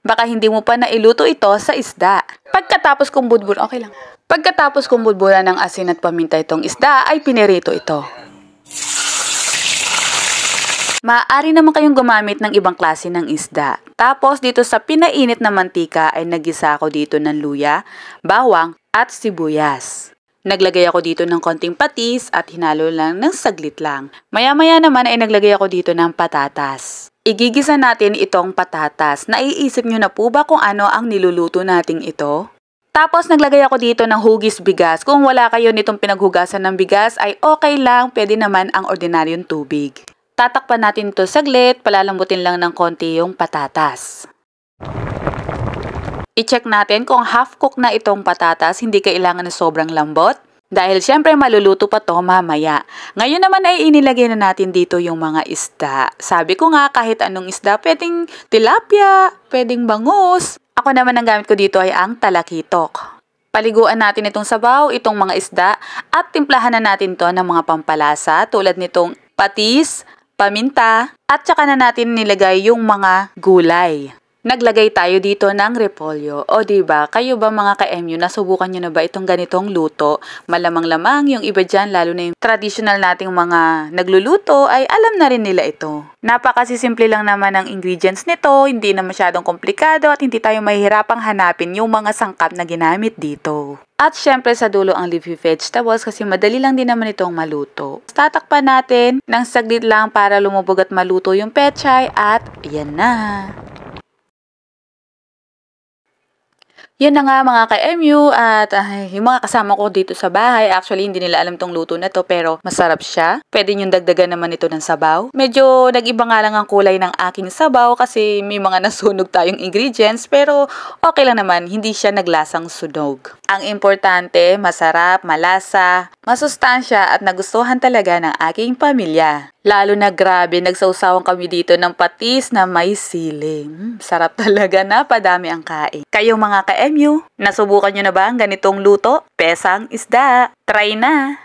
Baka hindi mo pa nailuto ito sa isda. Pagkatapos kong budburan ng asin at paminta itong isda ay pinirito ito. Maaari naman kayong gumamit ng ibang klase ng isda. Tapos dito sa pinainit na mantika ay nagisa ako dito ng luya, bawang at sibuyas. Naglagay ako dito ng konting patis at hinalo lang ng saglit lang. Maya-maya naman ay naglagay ako dito ng patatas. Igigisa natin itong patatas. Naiisip nyo na po ba kung ano ang niluluto nating ito? Tapos naglagay ako dito ng hugis bigas. Kung wala kayo nitong pinaghugasan ng bigas ay okay lang, pwede naman ang ordinaryong tubig. Tatakpan natin ito saglit, palalambutin lang ng konti yung patatas. I-check natin kung half cook na itong patatas, hindi kailangan na sobrang lambot. Dahil syempre maluluto pa to mamaya. Ngayon naman ay inilagay na natin dito yung mga isda. Sabi ko nga kahit anong isda, pwedeng tilapia, pwedeng bangus. Ako naman ang gamit ko dito ay ang talakitok. Paliguan natin itong sabaw, itong mga isda at timplahan na natin to ng mga pampalasa tulad nitong patis, paminta, at saka na natin nilagay yung mga gulay. Naglagay tayo dito ng repolyo. O diba, kayo ba mga ka-MU, nasubukan nyo na ba itong ganitong luto? Malamang-lamang yung iba dyan, lalo na yung traditional nating mga nagluluto, ay alam na rin nila ito. Napakasisimple lang naman ang ingredients nito, hindi na masyadong komplikado at hindi tayo mahihirapang hanapin yung mga sangkap na ginamit dito. At syempre sa dulo ang leafy vegetables kasi madali lang din naman itong maluto. Tatakpan natin ng saglit lang para lumubog at maluto yung pechay at yan na. Yan na nga mga ka-MU at yung mga kasama ko dito sa bahay, actually hindi nila alam tong luto na to pero masarap siya. Pwede nyo dagdagan naman ito ng sabaw. Medyo nag-iba nga lang ang kulay ng aking sabaw kasi may mga nasunog tayong ingredients pero okay lang naman, hindi siya naglasang sunog. Ang importante, masarap, malasa, masustansya at nagustuhan talaga ng aking pamilya. Lalo na grabe, nagsawsawan kami dito ng patis na may sili. Sarap talaga na, padami ang kain. Kayong mga ka-MU, nasubukan nyo na ba ang ganitong luto? Pesang isda. Try na!